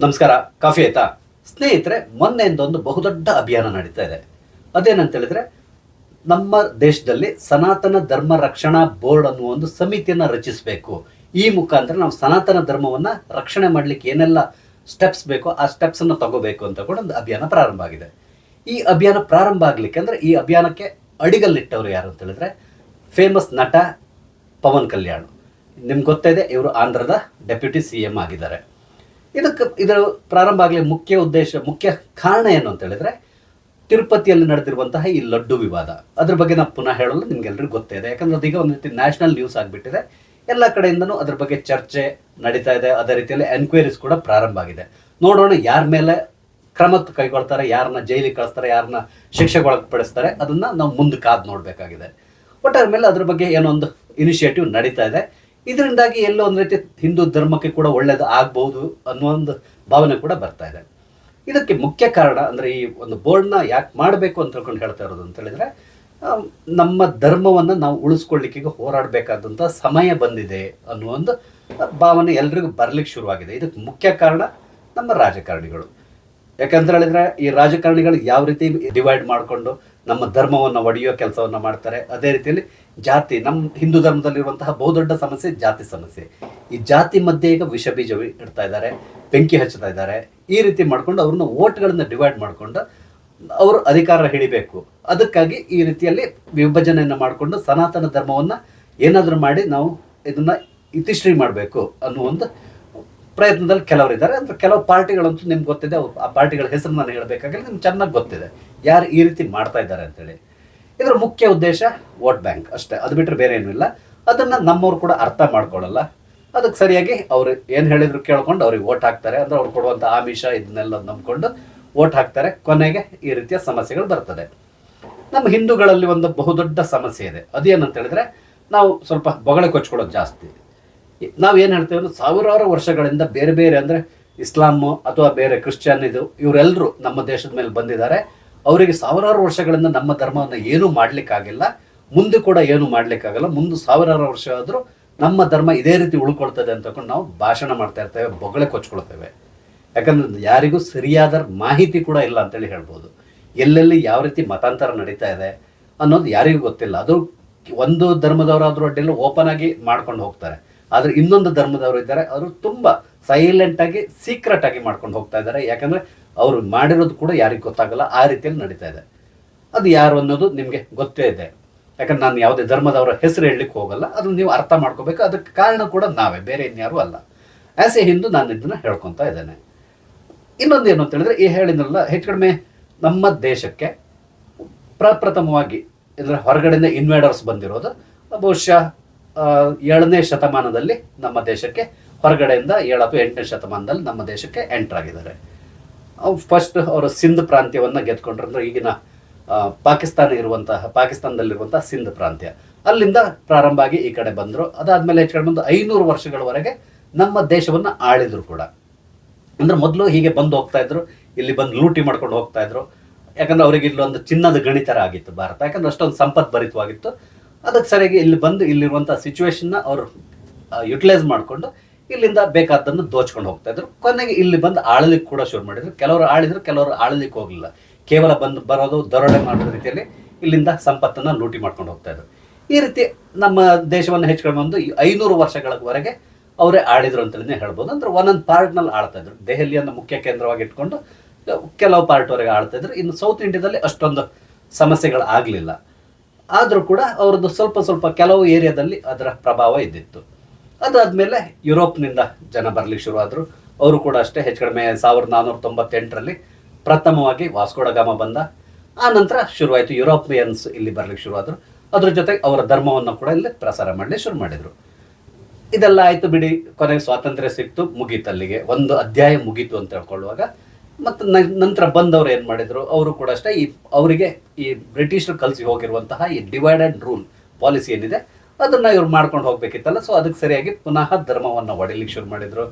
ನಮಸ್ಕಾರ. ಕಾಫಿ ಆಯ್ತಾ ಸ್ನೇಹಿತರೆ? ಮೊನ್ನೆಯಿಂದ ಒಂದು ಬಹುದೊಡ್ಡ ಅಭಿಯಾನ ನಡೀತಾ ಇದೆ. ಅದೇನಂತ ಹೇಳಿದ್ರೆ, ನಮ್ಮ ದೇಶದಲ್ಲಿ ಸನಾತನ ಧರ್ಮ ರಕ್ಷಣಾ ಬೋರ್ಡ್ ಅನ್ನುವ ಒಂದು ಸಮಿತಿಯನ್ನ ರಚಿಸಬೇಕು. ಈ ಮುಖಾಂತರ ನಾವು ಸನಾತನ ಧರ್ಮವನ್ನ ರಕ್ಷಣೆ ಮಾಡ್ಲಿಕ್ಕೆ ಏನೆಲ್ಲ ಸ್ಟೆಪ್ಸ್ ಬೇಕೋ ಆ ಸ್ಟೆಪ್ಸ್ ಅನ್ನು ತಗೋಬೇಕು ಅಂತ ಕೂಡ ಒಂದು ಅಭಿಯಾನ ಪ್ರಾರಂಭ ಆಗಿದೆ. ಈ ಅಭಿಯಾನ ಪ್ರಾರಂಭ ಆಗ್ಲಿಕ್ಕೆ ಅಂದ್ರೆ ಈ ಅಭಿಯಾನಕ್ಕೆ ಅಡಿಗಲ್ಲಿಟ್ಟವರು ಯಾರು ಅಂತ ಹೇಳಿದ್ರೆ ಫೇಮಸ್ ನಟ ಪವನ್ ಕಲ್ಯಾಣ್. ನಿಮ್ಗೆ ಗೊತ್ತಿದೆ, ಇವರು ಆಂಧ್ರದ ಡೆಪ್ಯೂಟಿ CM ಆಗಿದ್ದಾರೆ. ಇದರ ಪ್ರಾರಂಭ ಆಗಲಿ ಮುಖ್ಯ ಕಾರಣ ಏನು ಅಂತ ಹೇಳಿದ್ರೆ, ತಿರುಪತಿಯಲ್ಲಿ ನಡೆದಿರುವಂತಹ ಈ ಲಡ್ಡು ವಿವಾದ. ಅದ್ರ ಬಗ್ಗೆ ನಾವು ಪುನಃ ಹೇಳಲು ನಿಮ್ಗೆಲ್ರಿಗೂ ಗೊತ್ತೇ ಇದೆ. ಯಾಕಂದ್ರೆ ಅದೀಗ ಒಂದು ರೀತಿ ನ್ಯಾಷನಲ್ ನ್ಯೂಸ್ ಆಗಿಬಿಟ್ಟಿದೆ. ಎಲ್ಲ ಕಡೆಯಿಂದನೂ ಅದ್ರ ಬಗ್ಗೆ ಚರ್ಚೆ ನಡೀತಾ ಇದೆ. ಅದೇ ರೀತಿಯಲ್ಲಿ ಎನ್ಕ್ವೈರೀಸ್ ಕೂಡ ಪ್ರಾರಂಭ ಆಗಿದೆ. ನೋಡೋಣ ಯಾರ ಮೇಲೆ ಕ್ರಮ ಕೈಗೊಳ್ತಾರೆ, ಯಾರನ್ನ ಜೈಲಿಗೆ ಕಳಿಸ್ತಾರೆ, ಯಾರನ್ನ ಶಿಕ್ಷೆಗೊಳಪಡಿಸ್ತಾರೆ, ಅದನ್ನ ನಾವು ಮುಂದೆ ಕಾದು ನೋಡ್ಬೇಕಾಗಿದೆ. ಒಟ್ಟಾರೆ ಮೇಲೆ ಅದ್ರ ಬಗ್ಗೆ ಏನೋ ಒಂದು ಇನಿಷಿಯೇಟಿವ್ ನಡೀತಾ ಇದೆ. ಇದರಿಂದಾಗಿ ಎಲ್ಲೋ ಒಂದು ರೀತಿ ಹಿಂದೂ ಧರ್ಮಕ್ಕೆ ಕೂಡ ಒಳ್ಳೇದು ಆಗ್ಬಹುದು ಅನ್ನೋ ಒಂದು ಭಾವನೆ ಕೂಡ ಬರ್ತಾ ಇದೆ. ಇದಕ್ಕೆ ಮುಖ್ಯ ಕಾರಣ ಅಂದ್ರೆ ಈ ಒಂದು ಬೋರ್ಡ್ನ ಯಾಕೆ ಮಾಡಬೇಕು ಅಂತ ತಿಳ್ಕೊಂಡು ಹೇಳ್ತಾ ಇರೋದು ಅಂತ ಹೇಳಿದ್ರೆ, ನಮ್ಮ ಧರ್ಮವನ್ನು ನಾವು ಉಳಿಸ್ಕೊಳ್ಳಿಕ್ಕೆ ಹೋರಾಡಬೇಕಾದಂಥ ಸಮಯ ಬಂದಿದೆ ಅನ್ನೋ ಒಂದು ಭಾವನೆ ಎಲ್ರಿಗೂ ಬರ್ಲಿಕ್ಕೆ ಶುರುವಾಗಿದೆ. ಇದಕ್ಕೆ ಮುಖ್ಯ ಕಾರಣ ನಮ್ಮ ರಾಜಕಾರಣಿಗಳು. ಯಾಕಂತ ಹೇಳಿದ್ರೆ ಈ ರಾಜಕಾರಣಿಗಳು ಯಾವ ರೀತಿ ಡಿವೈಡ್ ಮಾಡಿಕೊಂಡು ನಮ್ಮ ಧರ್ಮವನ್ನು ಒಡೆಯೋ ಕೆಲಸವನ್ನು ಮಾಡ್ತಾರೆ. ಅದೇ ರೀತಿಯಲ್ಲಿ ಜಾತಿ, ನಮ್ಮ ಹಿಂದೂ ಧರ್ಮದಲ್ಲಿರುವಂತಹ ಬಹುದೊಡ್ಡ ಸಮಸ್ಯೆ ಜಾತಿ ಸಮಸ್ಯೆ. ಈ ಜಾತಿ ಮಧ್ಯೆ ಈಗ ವಿಷ ಬೀಜ ಇಡ್ತಾ ಇದ್ದಾರೆ, ಬೆಂಕಿ ಹಚ್ಚುತ್ತಾ ಇದ್ದಾರೆ. ಈ ರೀತಿ ಮಾಡ್ಕೊಂಡು ಅವ್ರನ್ನ ಓಟ್ಗಳನ್ನ ಡಿವೈಡ್ ಮಾಡಿಕೊಂಡು ಅವರು ಅಧಿಕಾರ ಹಿಡಿಬೇಕು. ಅದಕ್ಕಾಗಿ ಈ ರೀತಿಯಲ್ಲಿ ವಿಭಜನೆಯನ್ನು ಮಾಡಿಕೊಂಡು ಸನಾತನ ಧರ್ಮವನ್ನು ಏನಾದರೂ ಮಾಡಿ ನಾವು ಇದನ್ನ ಇತಿಶ್ರೀ ಮಾಡಬೇಕು ಅನ್ನೋ ಒಂದು ಪ್ರಯತ್ನದಲ್ಲಿ ಕೆಲವರಿದ್ದಾರೆ. ಅಂದ್ರೆ ಕೆಲವು ಪಾರ್ಟಿಗಳಂತೂ ನಿಮ್ಗೆ ಗೊತ್ತಿದೆ. ಆ ಪಾರ್ಟಿಗಳ ಹೆಸರು ನಾನು ಹೇಳಬೇಕಾಗಿಲ್ಲ, ನಿಮ್ಗೆ ಚೆನ್ನಾಗಿ ಗೊತ್ತಿದೆ ಯಾರು ಈ ರೀತಿ ಮಾಡ್ತಾ ಇದ್ದಾರೆ ಅಂತೇಳಿ. ಇದರ ಮುಖ್ಯ ಉದ್ದೇಶ ವೋಟ್ ಬ್ಯಾಂಕ್ ಅಷ್ಟೇ, ಅದು ಬಿಟ್ಟರೆ ಬೇರೆ ಏನೂ ಇಲ್ಲ. ಅದನ್ನ ನಮ್ಮವ್ರು ಕೂಡ ಅರ್ಥ ಮಾಡ್ಕೊಳ್ಳಲ್ಲ. ಅದಕ್ಕೆ ಸರಿಯಾಗಿ ಅವ್ರು ಏನು ಹೇಳಿದ್ರು ಕೇಳ್ಕೊಂಡು ಅವ್ರಿಗೆ ವೋಟ್ ಹಾಕ್ತಾರೆ. ಅಂದ್ರೆ ಅವ್ರು ಕೊಡುವಂಥ ಆಮಿಷ ಇದನ್ನೆಲ್ಲ ನಂಬ್ಕೊಂಡು ವೋಟ್ ಹಾಕ್ತಾರೆ. ಕೊನೆಗೆ ಈ ರೀತಿಯ ಸಮಸ್ಯೆಗಳು ಬರ್ತದೆ. ನಮ್ಮ ಹಿಂದೂಗಳಲ್ಲಿ ಒಂದು ಬಹುದೊಡ್ಡ ಸಮಸ್ಯೆ ಇದೆ. ಅದೇನಂತ ಹೇಳಿದ್ರೆ, ನಾವು ಸ್ವಲ್ಪ ಬೊಗಳೆ ಕೊಚ್ಕೊಳ್ಳೋದು ಜಾಸ್ತಿ. ನಾವು ಏನು ಹೇಳ್ತೇವೆ ಅಂದ್ರೆ, ಸಾವಿರಾರು ವರ್ಷಗಳಿಂದ ಬೇರೆ ಬೇರೆ ಅಂದರೆ ಇಸ್ಲಾಮು ಅಥವಾ ಬೇರೆ ಕ್ರಿಶ್ಚಿಯನ್ ಇವರೆಲ್ಲರೂ ನಮ್ಮ ದೇಶದ ಮೇಲೆ ಬಂದಿದ್ದಾರೆ. ಅವರಿಗೆ ಸಾವಿರಾರು ವರ್ಷಗಳಿಂದ ನಮ್ಮ ಧರ್ಮವನ್ನು ಏನೂ ಮಾಡ್ಲಿಕ್ಕಾಗಿಲ್ಲ, ಮುಂದೆ ಕೂಡ ಏನು ಮಾಡ್ಲಿಕ್ಕಾಗಲ್ಲ. ಮುಂದೆ ಸಾವಿರಾರು ವರ್ಷ ಆದರೂ ನಮ್ಮ ಧರ್ಮ ಇದೇ ರೀತಿ ಉಳ್ಕೊಳ್ತದೆ ಅಂತಕೊಂಡು ನಾವು ಭಾಷಣ ಮಾಡ್ತಾ ಇರ್ತೇವೆ, ಬೊಗಳೆ ಕೊಚ್ಕೊಳ್ತೇವೆ. ಯಾಕಂದ್ರೆ ಯಾರಿಗೂ ಸರಿಯಾದ ಮಾಹಿತಿ ಕೂಡ ಇಲ್ಲ ಅಂತೇಳಿ ಹೇಳ್ಬೋದು. ಎಲ್ಲೆಲ್ಲಿ ಯಾವ ರೀತಿ ಮತಾಂತರ ನಡೀತಾ ಇದೆ ಅನ್ನೋದು ಯಾರಿಗೂ ಗೊತ್ತಿಲ್ಲ. ಅದು ಒಂದು ಧರ್ಮದವರಾದರೂ ಅಡ್ಡಿಲ್ಲ, ಓಪನ್ ಆಗಿ ಮಾಡ್ಕೊಂಡು ಹೋಗ್ತಾರೆ. ಆದರೆ ಇನ್ನೊಂದು ಧರ್ಮದವರು ಇದ್ದಾರೆ, ಅವರು ತುಂಬ ಸೈಲೆಂಟ್ ಆಗಿ ಸೀಕ್ರೆಟ್ ಆಗಿ ಮಾಡ್ಕೊಂಡು ಹೋಗ್ತಾ ಇದ್ದಾರೆ. ಯಾಕಂದ್ರೆ ಅವರು ಮಾಡಿರೋದು ಕೂಡ ಯಾರಿಗೆ ಗೊತ್ತಾಗಲ್ಲ. ಆ ರೀತಿಯಲ್ಲಿ ನಡೀತಾ ಇದೆ. ಅದು ಯಾರು ಅನ್ನೋದು ನಿಮಗೆ ಗೊತ್ತೇ ಇದೆ. ಯಾಕಂದ್ರೆ ನಾನು ಯಾವುದೇ ಧರ್ಮದವರ ಹೆಸರು ಹೇಳಲಿಕ್ಕೆ ಹೋಗಲ್ಲ. ಅದನ್ನು ನೀವು ಅರ್ಥ ಮಾಡ್ಕೋಬೇಕು. ಅದಕ್ಕೆ ಕಾರಣ ಕೂಡ ನಾವೇ, ಬೇರೆ ಇನ್ಯಾರು ಅಲ್ಲ. ಆಸ್ ಎ ಹಿಂದೂ ನಾನು ಇದನ್ನ ಹೇಳ್ಕೊತಾ ಇದ್ದೇನೆ. ಇನ್ನೊಂದು ಏನು ಅಂತ ಹೇಳಿದ್ರೆ, ಈ ಹೇಳಿದ್ರಲ್ಲ, ಹೆಚ್ಚು ಕಡಿಮೆ ನಮ್ಮ ದೇಶಕ್ಕೆ ಪ್ರಪ್ರಥಮವಾಗಿ ಅಂದರೆ ಹೊರಗಡೆಯಿಂದ ಇನ್ವೇಡರ್ಸ್ ಬಂದಿರೋದು ಬಹುಶಃ 7ನೇ ಶತಮಾನದಲ್ಲಿ ನಮ್ಮ ದೇಶಕ್ಕೆ ಹೊರಗಡೆಯಿಂದ 7 ಅಥವಾ 8ನೇ ಶತಮಾನದಲ್ಲಿ ನಮ್ಮ ದೇಶಕ್ಕೆ ಎಂಟರ್ ಆಗಿದ್ದಾರೆ. ಫಸ್ಟ್ ಅವರು ಸಿಂಧ್ ಪ್ರಾಂತ್ಯವನ್ನು ಗೆದ್ಕೊಂಡ್ರು. ಅಂದ್ರೆ ಈಗಿನ ಪಾಕಿಸ್ತಾನದಲ್ಲಿರುವಂತಹ ಸಿಂಧ್ ಪ್ರಾಂತ್ಯ, ಅಲ್ಲಿಂದ ಪ್ರಾರಂಭ ಆಗಿ ಈ ಕಡೆ ಬಂದರು. ಅದಾದ್ಮೇಲೆ ಹೆಚ್ಚು ಕಡಿಮೆ ಒಂದು 500 ವರ್ಷಗಳವರೆಗೆ ನಮ್ಮ ದೇಶವನ್ನು ಆಳಿದ್ರು ಕೂಡ. ಅಂದ್ರೆ ಮೊದಲು ಹೀಗೆ ಬಂದು ಹೋಗ್ತಾ ಇದ್ರು, ಇಲ್ಲಿ ಬಂದು ಲೂಟಿ ಮಾಡ್ಕೊಂಡು ಹೋಗ್ತಾ ಇದ್ರು. ಯಾಕಂದ್ರೆ ಅವರಿಗೆ ಇಲ್ಲೊಂದು ಚಿನ್ನದ ಗಣಿತರ ಆಗಿತ್ತು ಭಾರತ. ಯಾಕಂದ್ರೆ ಅಷ್ಟೊಂದು ಸಂಪತ್ ಭರಿತವಾಗಿತ್ತು. ಅದಕ್ಕೆ ಸರಿಯಾಗಿ ಇಲ್ಲಿ ಬಂದು ಇಲ್ಲಿರುವಂಥ ಸಿಚುವೇಶನ್ನ ಅವರು ಯುಟಿಲೈಸ್ ಮಾಡಿಕೊಂಡು ಇಲ್ಲಿಂದ ಬೇಕಾದ್ದನ್ನು ದೋಚ್ಕೊಂಡು ಹೋಗ್ತಾ ಇದ್ರು. ಕೊನೆಗೆ ಇಲ್ಲಿ ಬಂದು ಆಳಲಿಕ್ಕೆ ಕೂಡ ಶುರು ಮಾಡಿದ್ರು. ಕೆಲವರು ಆಳಿದ್ರು, ಕೆಲವರು ಆಳಲಿಕ್ಕೆ ಹೋಗಲಿಲ್ಲ. ಕೇವಲ ಬರೋದು, ದರೋಡೆ ಮಾಡೋ ರೀತಿಯಲ್ಲಿ ಇಲ್ಲಿಂದ ಸಂಪತ್ತನ್ನು ಲೂಟಿ ಮಾಡ್ಕೊಂಡು ಹೋಗ್ತಾ ಇದ್ರು. ಈ ರೀತಿ ನಮ್ಮ ದೇಶವನ್ನು ಹೆಚ್ಚು ಕಡಿಮೆ ಒಂದು 500 ವರ್ಷಗಳವರೆಗೆ ಅವರೇ ಆಳಿದ್ರು ಅಂತಲೇ ಹೇಳ್ಬೋದು. ಅಂದ್ರೆ ಒಂದೊಂದು ಪಾರ್ಟ್ನಲ್ಲಿ ಆಳ್ತಾ ಇದ್ರು. ದೆಹಲಿಯನ್ನು ಮುಖ್ಯ ಕೇಂದ್ರವಾಗಿ ಇಟ್ಕೊಂಡು ಕೆಲವು ಪಾರ್ಟ್ವರೆಗೆ ಆಳ್ತಾ ಇದ್ರು. ಇನ್ನು ಸೌತ್ ಇಂಡಿಯಾದಲ್ಲಿ ಅಷ್ಟೊಂದು ಸಮಸ್ಯೆಗಳು ಆಗಲಿಲ್ಲ. ಆದರೂ ಕೂಡ ಅವ್ರದ್ದು ಸ್ವಲ್ಪ ಕೆಲವು ಏರಿಯಾದಲ್ಲಿ ಅದರ ಪ್ರಭಾವ ಇದ್ದಿತ್ತು. ಅದಾದಮೇಲೆ ಯುರೋಪ್ನಿಂದ ಜನ ಬರಲಿಕ್ಕೆ ಶುರುವಾದರು. ಅವರು ಕೂಡ ಅಷ್ಟೇ ಹೆಚ್ಚು ಕಡಿಮೆ 1498ರಲ್ಲಿ ಪ್ರಥಮವಾಗಿ ವಾಸ್ಕೋ ಡ ಗಾಮ ಬಂದ. ಆ ನಂತರ ಶುರುವಾಯಿತು ಯುರೋಪಿಯನ್ಸ್ ಇಲ್ಲಿ ಬರಲಿಕ್ಕೆ ಶುರುವಾದರು. ಅದ್ರ ಜೊತೆಗೆ ಅವರ ಧರ್ಮವನ್ನು ಕೂಡ ಇಲ್ಲಿ ಪ್ರಸಾರ ಮಾಡಲಿಕ್ಕೆ ಶುರು ಮಾಡಿದರು. ಇದೆಲ್ಲ ಆಯಿತು ಬಿಡಿ. ಕೊನೆಗೆ ಸ್ವಾತಂತ್ರ್ಯ ಸಿಕ್ತು, ಮುಗೀತಲ್ಲಿಗೆ ಒಂದು ಅಧ್ಯಾಯ ಮುಗೀತು ಅಂತ ಹೇಳ್ಕೊಳ್ಳುವಾಗ ಮತ್ತು ನಂತರ ಬಂದವರು ಏನು ಮಾಡಿದರು, ಅವರು ಕೂಡ ಅಷ್ಟೇ ಅವರಿಗೆ ಈ ಬ್ರಿಟಿಷರು ಕಲಿಸಿ ಹೋಗಿರುವಂತಹ ಈ ಡಿವೈಡ್ ಆ್ಯಂಡ್ ರೂಲ್ ಪಾಲಿಸಿ ಏನಿದೆ ಅದನ್ನು ಇವ್ರು ಮಾಡ್ಕೊಂಡು ಹೋಗಬೇಕಿತ್ತಲ್ಲ. ಸೊ ಅದಕ್ಕೆ ಸರಿಯಾಗಿ ಪುನಃ ಧರ್ಮವನ್ನು ಒಡಿಲಿಕ್ಕೆ ಶುರು ಮಾಡಿದರು.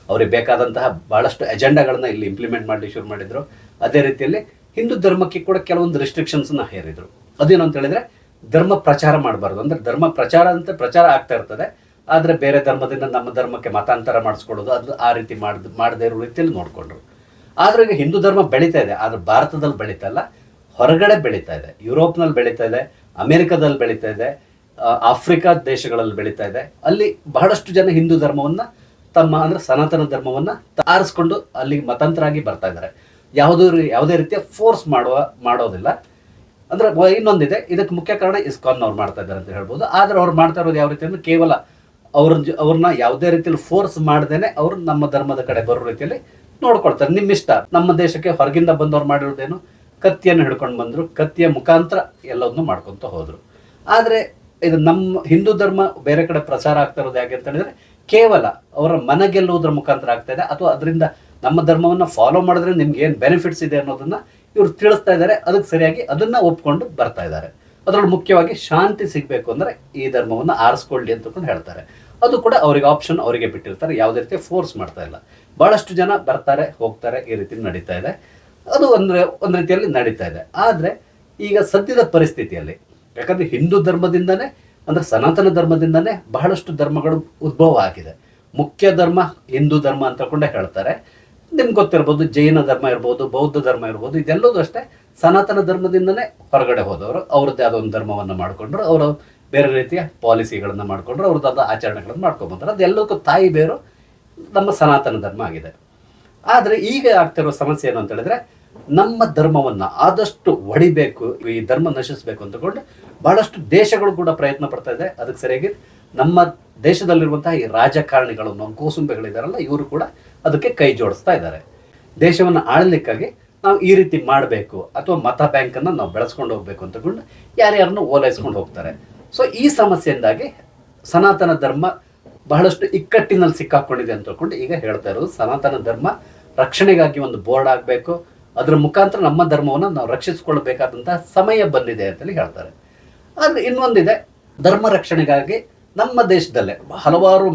ಅವ್ರಿಗೆ ಬೇಕಾದಂತಹ ಭಾಳಷ್ಟು ಎಜೆಂಡಾಗಳನ್ನ ಇಲ್ಲಿ ಇಂಪ್ಲಿಮೆಂಟ್ ಮಾಡಲಿಕ್ಕೆ ಶುರು ಮಾಡಿದರು. ಅದೇ ರೀತಿಯಲ್ಲಿ ಹಿಂದೂ ಧರ್ಮಕ್ಕೆ ಕೂಡ ಕೆಲವೊಂದು ರೆಸ್ಟ್ರಿಕ್ಷನ್ಸ್ನ ಹೇರಿದರು. ಅದೇನು ಅಂತ ಹೇಳಿದ್ರೆ, ಧರ್ಮ ಪ್ರಚಾರ ಮಾಡಬಾರ್ದು. ಅಂದರೆ ಧರ್ಮ ಪ್ರಚಾರ ಅಂತ ಪ್ರಚಾರ ಆಗ್ತಾ ಇರ್ತದೆ, ಆದರೆ ಬೇರೆ ಧರ್ಮದಿಂದ ನಮ್ಮ ಧರ್ಮಕ್ಕೆ ಮತಾಂತರ ಮಾಡಿಸ್ಕೊಳ್ಳೋದು ಅದು ಆ ರೀತಿ ಮಾಡದೇ ಇರೋ ರೀತಿಯಲ್ಲಿ ನೋಡಿಕೊಂಡ್ರು. ಆದ್ರೆ ಈಗ ಹಿಂದೂ ಧರ್ಮ ಬೆಳೀತಾ ಇದೆ, ಆದ್ರೆ ಭಾರತದಲ್ಲಿ ಬೆಳೀತಾ ಇಲ್ಲ, ಹೊರಗಡೆ ಬೆಳೀತಾ ಇದೆ. ಯುರೋಪ್ನಲ್ಲಿ ಬೆಳೀತಾ ಇದೆ, ಅಮೆರಿಕದಲ್ಲಿ ಬೆಳೀತಾ ಇದೆ, ಆಫ್ರಿಕಾ ದೇಶಗಳಲ್ಲಿ ಬೆಳೀತಾ ಇದೆ. ಅಲ್ಲಿ ಬಹಳಷ್ಟು ಜನ ಹಿಂದೂ ಧರ್ಮವನ್ನ ತಮ್ಮ ಅಂದ್ರೆ ಸನಾತನ ಧರ್ಮವನ್ನ ಆರಿಸ್ಕೊಂಡು ಅಲ್ಲಿ ಮತಾಂತರಾಗಿ ಬರ್ತಾ ಇದ್ದಾರೆ. ಯಾವುದೇ ರೀತಿಯ ಫೋರ್ಸ್ ಮಾಡೋದಿಲ್ಲ. ಅಂದ್ರೆ ಇನ್ನೊಂದಿದೆ, ಇದಕ್ಕೆ ಮುಖ್ಯ ಕಾರಣ ಇಸ್ಕಾನ್ ಅವ್ರು ಮಾಡ್ತಾ ಇದ್ದಾರೆ ಅಂತ ಹೇಳ್ಬೋದು. ಆದ್ರೆ ಅವ್ರು ಮಾಡ್ತಾ ಇರೋದು ಯಾವ ರೀತಿ ಅಂದ್ರೆ ಕೇವಲ ಅವ್ರನ್ನ ಯಾವುದೇ ರೀತಿಯಲ್ಲಿ ಫೋರ್ಸ್ ಮಾಡ್ದೇನೆ ಅವ್ರು ನಮ್ಮ ಧರ್ಮದ ಕಡೆ ಬರೋ ರೀತಿಯಲ್ಲಿ ನೋಡ್ಕೊಳ್ತಾರೆ. ನಿಮ್ಮಿಷ್ಟ. ನಮ್ಮ ದೇಶಕ್ಕೆ ಹೊರಗಿಂದ ಬಂದವ್ರು ಮಾಡಿರೋದೇನು, ಕತ್ತಿಯನ್ನು ಹಿಡ್ಕೊಂಡು ಬಂದ್ರು, ಕತ್ತಿಯ ಮುಖಾಂತರ ಎಲ್ಲವನ್ನೂ ಮಾಡ್ಕೊಂತ ಹೋದ್ರು. ಆದ್ರೆ ಇದು ನಮ್ಮ ಹಿಂದೂ ಧರ್ಮ ಬೇರೆ ಕಡೆ ಪ್ರಚಾರ ಆಗ್ತಾ ಇರೋದು ಹೇಗೆ ಅಂತ ಹೇಳಿದ್ರೆ ಕೇವಲ ಅವರ ಮನ ಗೆಲ್ಲುವುದರ ಮುಖಾಂತರ ಆಗ್ತಾ ಇದೆ, ಅಥವಾ ಅದರಿಂದ ನಮ್ಮ ಧರ್ಮವನ್ನ ಫಾಲೋ ಮಾಡಿದ್ರೆ ನಿಮ್ಗೆ ಏನ್ ಬೆನಿಫಿಟ್ಸ್ ಇದೆ ಅನ್ನೋದನ್ನ ಇವ್ರು ತಿಳಿಸ್ತಾ ಇದ್ದಾರೆ. ಅದಕ್ಕೆ ಸರಿಯಾಗಿ ಅದನ್ನ ಒಪ್ಕೊಂಡು ಬರ್ತಾ ಇದ್ದಾರೆ. ಅದರಲ್ಲಿ ಮುಖ್ಯವಾಗಿ ಶಾಂತಿ ಸಿಗ್ಬೇಕು ಅಂದ್ರೆ ಈ ಧರ್ಮವನ್ನ ಆರಿಸ್ಕೊಳ್ಳಿ ಅಂತ ಹೇಳ್ತಾರೆ. ಅದು ಕೂಡ ಅವರಿಗೆ ಆಪ್ಷನ್ ಅವರಿಗೆ ಬಿಟ್ಟಿರ್ತಾರೆ, ಯಾವುದೇ ರೀತಿ ಫೋರ್ಸ್ ಮಾಡ್ತಾ ಇಲ್ಲ. ಬಹಳಷ್ಟು ಜನ ಬರ್ತಾರೆ ಹೋಗ್ತಾರೆ, ಈ ರೀತಿ ನಡೀತಾ ಇದೆ. ಅದು ಒಂದು ರೀತಿಯಲ್ಲಿ ನಡೀತಾ ಇದೆ. ಆದ್ರೆ ಈಗ ಸದ್ಯದ ಪರಿಸ್ಥಿತಿಯಲ್ಲಿ, ಯಾಕಂದ್ರೆ ಹಿಂದೂ ಧರ್ಮದಿಂದನೇ ಅಂದ್ರೆ ಸನಾತನ ಧರ್ಮದಿಂದನೇ ಬಹಳಷ್ಟು ಧರ್ಮಗಳು ಉದ್ಭವ ಆಗಿದೆ. ಮುಖ್ಯ ಧರ್ಮ ಹಿಂದೂ ಧರ್ಮ ಅಂತ ಹೇಳ್ತಾರೆ. ನಿಮ್ಗೆ ಗೊತ್ತಿರ್ಬೋದು, ಜೈನ ಧರ್ಮ ಇರ್ಬೋದು, ಬೌದ್ಧ ಧರ್ಮ ಇರ್ಬೋದು, ಇದೆಲ್ಲದೂ ಅಷ್ಟೇ ಸನಾತನ ಧರ್ಮದಿಂದನೇ ಹೊರಗಡೆ ಹೋದವರು. ಅವ್ರದ್ದೇ ಆದ ಒಂದು ಧರ್ಮವನ್ನು ಮಾಡ್ಕೊಂಡ್ರು, ಅವರು ಬೇರೆ ರೀತಿಯ ಪಾಲಿಸಿಗಳನ್ನ ಮಾಡ್ಕೊಂಡ್ರು, ಅವ್ರದ್ದಾದ ಆಚರಣೆಗಳನ್ನು ಮಾಡ್ಕೊಂಡ್ಬಂತಾರೆ. ಅದೆಲ್ಲದಕ್ಕೂ ತಾಯಿ ಬೇರು ನಮ್ಮ ಸನಾತನ ಧರ್ಮ ಆಗಿದೆ. ಆದ್ರೆ ಈಗ ಆಗ್ತಿರೋ ಸಮಸ್ಯೆ ಏನು ಅಂತ ಹೇಳಿದ್ರೆ, ನಮ್ಮ ಧರ್ಮವನ್ನ ಆದಷ್ಟು ಹೊಡಿಬೇಕು, ಈ ಧರ್ಮ ನಶಿಸಬೇಕು ಅಂತಕೊಂಡು ಬಹಳಷ್ಟು ದೇಶಗಳು ಕೂಡ ಪ್ರಯತ್ನ ಪಡ್ತಾ ಇದೆ. ಅದಕ್ಕೆ ಸರಿಯಾಗಿ ನಮ್ಮ ದೇಶದಲ್ಲಿರುವಂತಹ ಈ ರಾಜಕಾರಣಿಗಳು, ನಮ್ಮ ಕೋಸುಂಬೆಗಳಿದಾರಲ್ಲ, ಇವರು ಕೂಡ ಅದಕ್ಕೆ ಕೈ ಜೋಡಿಸ್ತಾ ಇದ್ದಾರೆ. ದೇಶವನ್ನು ಆಳಲಿಕ್ಕಾಗಿ ನಾವು ಈ ರೀತಿ ಮಾಡಬೇಕು, ಅಥವಾ ಮತ ಬ್ಯಾಂಕ್ ಅನ್ನ ನಾವು ಬೆಳೆಸ್ಕೊಂಡು ಹೋಗ್ಬೇಕು ಅಂತಕೊಂಡು ಯಾರ್ಯಾರನ್ನು ಓಲೈಸ್ಕೊಂಡು ಹೋಗ್ತಾರೆ. ಸೊ ಈ ಸಮಸ್ಯೆಯಿಂದಾಗಿ ಸನಾತನ ಧರ್ಮ ಬಹಳಷ್ಟು ಇಕ್ಕಟ್ಟಿನಲ್ಲಿ ಸಿಕ್ಕಾಕೊಂಡಿದೆ ಅಂತ ಹೇಳ್ಕೊಂಡು ಈಗ ಹೇಳ್ತಾ ಇರೋದು. ಸನಾತನ ಧರ್ಮ ರಕ್ಷಣೆಗಾಗಿ ಒಂದು ಬೋರ್ಡ್ ಆಗಬೇಕು, ಅದರ ಮುಖಾಂತರ ನಮ್ಮ ಧರ್ಮವನ್ನು ನಾವು ರಕ್ಷಿಸಿಕೊಳ್ಳಬೇಕಾದಂತಹ ಸಮಯ ಬಂದಿದೆ ಅಂತೇಳಿ ಹೇಳ್ತಾರೆ. ಆದ್ರೆ ಇನ್ನೊಂದಿದೆ, ಧರ್ಮ ರಕ್ಷಣೆಗಾಗಿ ನಮ್ಮ ದೇಶದಲ್ಲೇ ಹಲವಾರು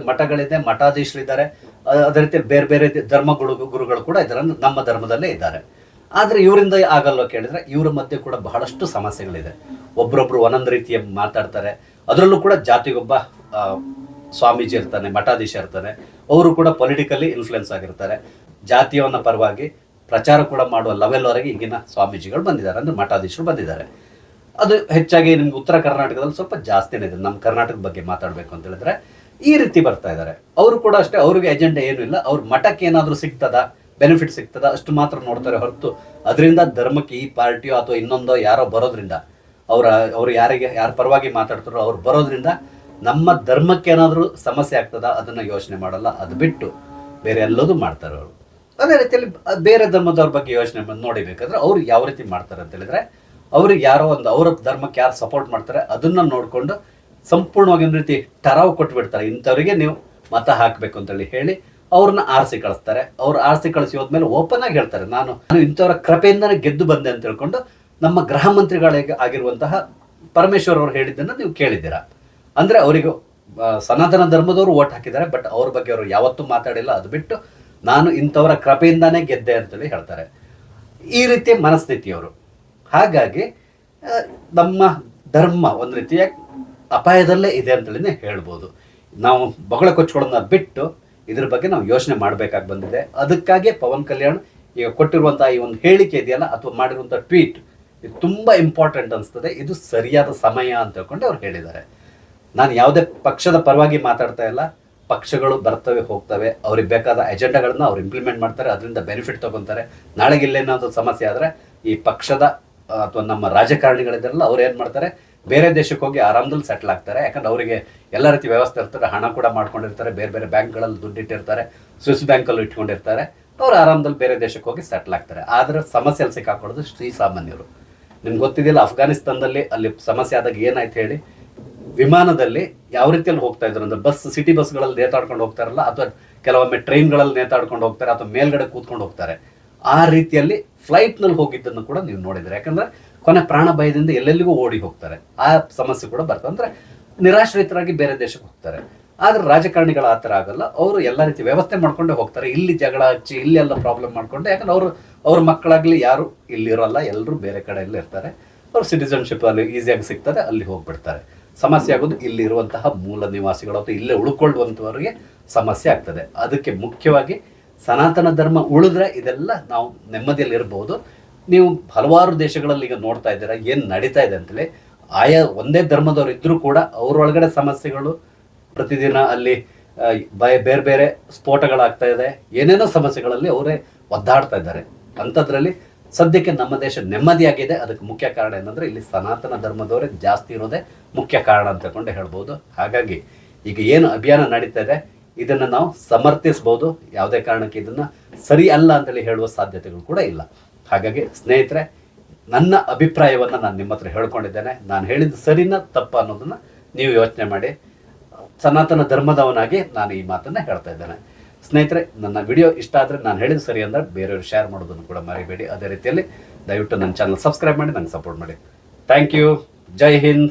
ಮಠಗಳಿದೆ, ಮಠಾಧೀಶರಿದ್ದಾರೆ, ಅದೇ ರೀತಿ ಬೇರೆ ಬೇರೆ ಗುರುಗಳು ಕೂಡ ಇದ್ದಾರೆ, ನಮ್ಮ ಧರ್ಮದಲ್ಲೇ ಇದ್ದಾರೆ. ಆದ್ರೆ ಇವರಿಂದ ಆಗಲ್ವ ಕೇಳಿದ್ರೆ, ಇವರ ಮಧ್ಯೆ ಕೂಡ ಬಹಳಷ್ಟು ಸಮಸ್ಯೆಗಳಿದೆ. ಒಬ್ರೊಬ್ರು ಒಂದೊಂದು ರೀತಿಯ ಮಾತಾಡ್ತಾರೆ. ಅದರಲ್ಲೂ ಕೂಡ ಜಾತಿಗೊಬ್ಬ ಸ್ವಾಮೀಜಿ ಇರ್ತಾನೆ, ಮಠಾಧೀಶ ಇರ್ತಾನೆ, ಅವರು ಕೂಡ ಪೊಲಿಟಿಕಲಿ ಇನ್ಫ್ಲುಯೆನ್ಸ್ ಆಗಿರ್ತಾರೆ. ಜಾತಿಯವನ್ನ ಪರವಾಗಿ ಪ್ರಚಾರ ಕೂಡ ಮಾಡುವ ಲೆವೆಲ್ ವರೆಗೆ ಈಗಿನ ಸ್ವಾಮೀಜಿಗಳು ಬಂದಿದ್ದಾರೆ, ಅಂದ್ರೆ ಮಠಾಧೀಶರು ಬಂದಿದ್ದಾರೆ. ಅದು ಹೆಚ್ಚಾಗಿ ನಿಮ್ಗೆ ಉತ್ತರ ಕರ್ನಾಟಕದಲ್ಲಿ ಸ್ವಲ್ಪ ಜಾಸ್ತಿನೇ ಇದೆ. ನಮ್ಮ ಕರ್ನಾಟಕದ ಬಗ್ಗೆ ಮಾತಾಡಬೇಕು ಅಂತ ಹೇಳಿದ್ರೆ ಈ ರೀತಿ ಬರ್ತಾ ಇದ್ದಾರೆ. ಅವರು ಕೂಡ ಅಷ್ಟೇ, ಅವ್ರಿಗೆ ಎಜೆಂಡಾ ಏನೂ ಇಲ್ಲ. ಅವ್ರ ಮಠಕ್ಕೆ ಏನಾದರೂ ಸಿಗ್ತದ, ಬೆನಿಫಿಟ್ ಸಿಗ್ತದ, ಅಷ್ಟು ಮಾತ್ರ ನೋಡ್ತಾರೆ ಹೊರತು ಅದರಿಂದ ಧರ್ಮಕ್ಕೆ ಈ ಪಾರ್ಟಿಯೋ ಅಥವಾ ಇನ್ನೊಂದೋ ಯಾರೋ ಬರೋದ್ರಿಂದ, ಅವ್ರು ಯಾರ ಪರವಾಗಿ ಮಾತಾಡ್ತಾರೋ ಅವ್ರು ಬರೋದ್ರಿಂದ ನಮ್ಮ ಧರ್ಮಕ್ಕೆ ಏನಾದರೂ ಸಮಸ್ಯೆ ಆಗ್ತದ ಅದನ್ನ ಯೋಚನೆ ಮಾಡಲ್ಲ. ಅದು ಬಿಟ್ಟು ಬೇರೆ ಎಲ್ಲದೂ ಮಾಡ್ತಾರೆ ಅವರು. ಅದೇ ರೀತಿಯಲ್ಲಿ ಬೇರೆ ಧರ್ಮದವ್ರ ಬಗ್ಗೆ ಯೋಚನೆ ನೋಡಿಬೇಕಾದ್ರೆ ಅವ್ರು ಯಾವ ರೀತಿ ಮಾಡ್ತಾರೆ ಅಂತ ಹೇಳಿದ್ರೆ, ಅವ್ರಿಗೆ ಯಾರೋ ಒಂದು ಅವ್ರ ಧರ್ಮಕ್ಕೆ ಯಾರು ಸಪೋರ್ಟ್ ಮಾಡ್ತಾರೆ ಅದನ್ನ ನೋಡ್ಕೊಂಡು ಸಂಪೂರ್ಣವಾಗಿ ಒಂದು ರೀತಿ ಟರಾವ್ ಕೊಟ್ಬಿಡ್ತಾರೆ. ಇಂಥವ್ರಿಗೆ ನೀವು ಮತ ಹಾಕಬೇಕು ಅಂತೇಳಿ ಹೇಳಿ ಅವ್ರನ್ನ ಆರಿಸಿ ಕಳಿಸ್ತಾರೆ. ಅವ್ರು ಆರಿಸಿ ಕಳಿಸಿ ಹೋದ್ಮೇಲೆ ಓಪನ್ ಆಗಿ ಹೇಳ್ತಾರೆ, ನಾನು ಇಂಥವ್ರ ಕೃಪೆಯಿಂದನೇ ಗೆದ್ದು ಬಂದೆ ಅಂತ ಹೇಳ್ಕೊಂಡು. ನಮ್ಮ ಗೃಹ ಮಂತ್ರಿಗಳಿಗೆ ಆಗಿರುವಂತಹ ಪರಮೇಶ್ವರ್ ಅವರು ಹೇಳಿದ್ದನ್ನು ನೀವು ಕೇಳಿದ್ದೀರಾ. ಅಂದ್ರೆ ಅವರಿಗೆ ಸನಾತನ ಧರ್ಮದವರು ಓಟ್ ಹಾಕಿದ್ದಾರೆ, ಬಟ್ ಅವ್ರ ಬಗ್ಗೆ ಅವರು ಯಾವತ್ತೂ ಮಾತಾಡಿಲ್ಲ. ಅದು ಬಿಟ್ಟು ನಾನು ಇಂಥವರ ಕೃಪೆಯಿಂದಾನೇ ಗೆದ್ದೆ ಅಂತೇಳಿ ಹೇಳ್ತಾರೆ. ಈ ರೀತಿಯ ಮನಸ್ಥಿತಿಯವರು. ಹಾಗಾಗಿ ನಮ್ಮ ಧರ್ಮ ಒಂದು ರೀತಿಯ ಅಪಾಯದಲ್ಲೇ ಇದೆ ಅಂತೇಳಿ ಹೇಳ್ಬೋದು. ನಾವು ಬಗಳ ಕೊಚ್ಕೊಳ್ಳೋದನ್ನ ಬಿಟ್ಟು ಇದ್ರ ಬಗ್ಗೆ ನಾವು ಯೋಚನೆ ಮಾಡಬೇಕಾಗಿ ಬಂದಿದೆ. ಅದಕ್ಕಾಗಿ ಪವನ್ ಕಲ್ಯಾಣ್ ಈಗ ಕೊಟ್ಟಿರುವಂತಹ ಈ ಒಂದು ಹೇಳಿಕೆ ಇದೆಯಲ್ಲ, ಅಥವಾ ಮಾಡಿರುವಂತಹ ಟ್ವೀಟ್, ಇದು ತುಂಬಾ ಇಂಪಾರ್ಟೆಂಟ್ ಅನಿಸ್ತದೆ. ಇದು ಸರಿಯಾದ ಸಮಯ ಅಂತ ಹೇಳ್ಕೊಂಡು ಅವ್ರು ಹೇಳಿದ್ದಾರೆ. ನಾನು ಯಾವುದೇ ಪಕ್ಷದ ಪರವಾಗಿ ಮಾತಾಡ್ತಾ ಇಲ್ಲ. ಪಕ್ಷಗಳು ಬರ್ತವೆ ಹೋಗ್ತವೆ, ಅವ್ರಿಗೆ ಬೇಕಾದ ಅಜೆಂಡಾಗಳನ್ನ ಅವ್ರು ಇಂಪ್ಲಿಮೆಂಟ್ ಮಾಡ್ತಾರೆ, ಅದರಿಂದ ಬೆನಿಫಿಟ್ ತಗೊಂತಾರೆ. ನಾಳೆಗೆ ಇಲ್ಲೇನಾದ್ರು ಸಮಸ್ಯೆ ಆದರೆ ಈ ಪಕ್ಷದ ಅಥವಾ ನಮ್ಮ ರಾಜಕಾರಣಿಗಳಿದ್ದಾರಲ್ಲ, ಅವ್ರು ಏನು ಮಾಡ್ತಾರೆ, ಬೇರೆ ದೇಶಕ್ಕೆ ಹೋಗಿ ಆರಾಮದಲ್ಲಿ ಸೆಟ್ಲ್ ಆಗ್ತಾರೆ. ಯಾಕಂದ್ರೆ ಅವರಿಗೆ ಎಲ್ಲ ರೀತಿ ವ್ಯವಸ್ಥೆ ಇರ್ತಾರೆ, ಹಣ ಕೂಡ ಮಾಡ್ಕೊಂಡಿರ್ತಾರೆ, ಬೇರೆ ಬೇರೆ ಬ್ಯಾಂಕ್ಗಳಲ್ಲಿ ದುಡ್ಡಿಟ್ಟಿರ್ತಾರೆ, ಸ್ವಿಸ್ ಬ್ಯಾಂಕಲ್ಲೂ ಇಟ್ಕೊಂಡಿರ್ತಾರೆ. ಅವ್ರು ಆರಾಮದಲ್ಲಿ ಬೇರೆ ದೇಶಕ್ಕೆ ಹೋಗಿ ಸೆಟ್ಲ್ ಆಗ್ತಾರೆ. ಆದರೆ ಸಮಸ್ಯೆಯಲ್ಲಿ ಸಿಕ್ಕಾಕೊಳ್ಳೋದು ಶ್ರೀಸಾಮಾನ್ಯರು. ನಿಮ್ಗೆ ಗೊತ್ತಿದೆಯಲ್ಲ, ಅಫ್ಘಾನಿಸ್ತಾನದಲ್ಲಿ ಅಲ್ಲಿ ಸಮಸ್ಯೆ ಆದಾಗ ಏನಾಯ್ತು ಹೇಳಿ. ವಿಮಾನದಲ್ಲಿ ಯಾವ ರೀತಿಯಲ್ಲಿ ಹೋಗ್ತಾ ಇದ್ರು ಅಂದ್ರೆ, ಸಿಟಿ ಬಸ್ಗಳಲ್ಲಿ ನೇತಾಡ್ಕೊಂಡು ಹೋಗ್ತಾರಲ್ಲ, ಅಥವಾ ಕೆಲವೊಮ್ಮೆ ಟ್ರೈನ್ಗಳಲ್ಲಿ ನೇತಾಡ್ಕೊಂಡು ಹೋಗ್ತಾರೆ, ಅಥವಾ ಮೇಲ್ಗಡೆ ಕೂತ್ಕೊಂಡು ಹೋಗ್ತಾರೆ. ಆ ರೀತಿಯಲ್ಲಿ ಫ್ಲೈಟ್ನಲ್ಲಿ ಹೋಗಿದ್ದನ್ನು ಕೂಡ ನೀವು ನೋಡಿದ್ರೆ, ಯಾಕಂದ್ರೆ ಕೊನೆ ಪ್ರಾಣ ಭಯದಿಂದ ಎಲ್ಲೆಲ್ಲಿಗೂ ಓಡಿ ಹೋಗ್ತಾರೆ. ಆ ಸಮಸ್ಯೆ ಕೂಡ ಬರ್ತದೆ. ಅಂದ್ರೆ ನಿರಾಶ್ರಿತರಾಗಿ ಬೇರೆ ದೇಶಕ್ಕೆ ಹೋಗ್ತಾರೆ. ಆದ್ರೆ ರಾಜಕಾರಣಿಗಳು ಆ ಥರ ಆಗಲ್ಲ. ಅವರು ಎಲ್ಲ ರೀತಿ ವ್ಯವಸ್ಥೆ ಮಾಡ್ಕೊಂಡೇ ಹೋಗ್ತಾರೆ. ಇಲ್ಲಿ ಜಗಳ ಹಚ್ಚಿ ಇಲ್ಲಿ ಎಲ್ಲ ಪ್ರಾಬ್ಲಮ್ ಮಾಡ್ಕೊಂಡು, ಯಾಕಂದ್ರೆ ಅವ್ರ ಮಕ್ಕಳಾಗ್ಲಿ ಯಾರು ಇಲ್ಲಿರೋಲ್ಲ, ಎಲ್ಲರೂ ಬೇರೆ ಕಡೆ ಎಲ್ಲ ಇರ್ತಾರೆ. ಅವ್ರ ಸಿಟಿಸನ್ಶಿಪ್ ಅಲ್ಲಿ ಈಸಿಯಾಗಿ ಸಿಗ್ತದೆ, ಅಲ್ಲಿ ಹೋಗ್ಬಿಡ್ತಾರೆ. ಸಮಸ್ಯೆ ಆಗೋದು ಇಲ್ಲಿರುವಂತಹ ಮೂಲ ನಿವಾಸಿಗಳು ಅಥವಾ ಇಲ್ಲೇ ಉಳ್ಕೊಳ್ಳುವಂಥವರಿಗೆ ಸಮಸ್ಯೆ ಆಗ್ತದೆ. ಅದಕ್ಕೆ ಮುಖ್ಯವಾಗಿ ಸನಾತನ ಧರ್ಮ ಉಳಿದ್ರೆ ಇದೆಲ್ಲ ನಾವು ನೆಮ್ಮದಿಯಲ್ಲಿ ಇರ್ಬೋದು. ನೀವು ಹಲವಾರು ದೇಶಗಳಲ್ಲಿ ಈಗ ನೋಡ್ತಾ ಇದ್ದೀರಾ ಏನು ನಡೀತಾ ಇದೆ ಅಂತೇಳಿ. ಆಯಾ ಒಂದೇ ಧರ್ಮದವ್ರು ಇದ್ರೂ ಕೂಡ ಅವರೊಳಗಡೆ ಸಮಸ್ಯೆಗಳು ಪ್ರತಿದಿನ ಅಲ್ಲಿ ಬೇರೆ ಬೇರೆ ಸ್ಫೋಟಗಳಾಗ್ತಾ ಇದೆ, ಏನೇನೋ ಸಮಸ್ಯೆಗಳಲ್ಲಿ ಅವರೇ ಒದ್ದಾಡ್ತಾ ಇದ್ದಾರೆ. ಅಂಥದ್ರಲ್ಲಿ ಸದ್ಯಕ್ಕೆ ನಮ್ಮ ದೇಶ ನೆಮ್ಮದಿಯಾಗಿದೆ. ಅದಕ್ಕೆ ಮುಖ್ಯ ಕಾರಣ ಏನಂದ್ರೆ ಇಲ್ಲಿ ಸನಾತನ ಧರ್ಮದವರೇ ಜಾಸ್ತಿ ಇರೋದೇ ಮುಖ್ಯ ಕಾರಣ ಅಂತ ಕೊಂಡು ಹೇಳ್ಬೋದು. ಹಾಗಾಗಿ ಈಗ ಏನು ಅಭಿಯಾನ ನಡೀತಾ ಇದೆ ಇದನ್ನು ನಾವು ಸಮರ್ಥಿಸ್ಬೋದು. ಯಾವುದೇ ಕಾರಣಕ್ಕೆ ಇದನ್ನು ಸರಿ ಅಲ್ಲ ಅಂತೇಳಿ ಹೇಳುವ ಸಾಧ್ಯತೆಗಳು ಕೂಡ ಇಲ್ಲ. ಹಾಗಾಗಿ ಸ್ನೇಹಿತರೆ, ನನ್ನ ಅಭಿಪ್ರಾಯವನ್ನು ನಾನು ನಿಮ್ಮ ಹತ್ರ ಹೇಳ್ಕೊಂಡಿದ್ದೇನೆ. ನಾನು ಹೇಳಿದ್ದು ಸರಿನಾ ತಪ್ಪ ಅನ್ನೋದನ್ನು ನೀವು ಯೋಚನೆ ಮಾಡಿ. ಸನಾತನ ಧರ್ಮದವನಾಗಿ ನಾನು ಈ ಮಾತನ್ನು ಹೇಳ್ತಾ ಇದ್ದೇನೆ. ಸ್ನೇಹಿತರೆ, ನನ್ನ ವಿಡಿಯೋ ಇಷ್ಟ ಆದರೆ ನಾನು ಹೇಳಿದ್ದು ಸರಿ ಅಂದರೆ ಬೇರೆಯವರು ಶೇರ್ ಮಾಡೋದನ್ನು ಕೂಡ ಮರಿಬೇಡಿ. ಅದೇ ರೀತಿಯಲ್ಲಿ ದಯವಿಟ್ಟು ನನ್ನ ಚಾನಲ್ ಸಬ್ಸ್ಕ್ರೈಬ್ ಮಾಡಿ ನನಗೆ ಸಪೋರ್ಟ್ ಮಾಡಿ. Thank you. ಜೈ ಹಿಂದ್.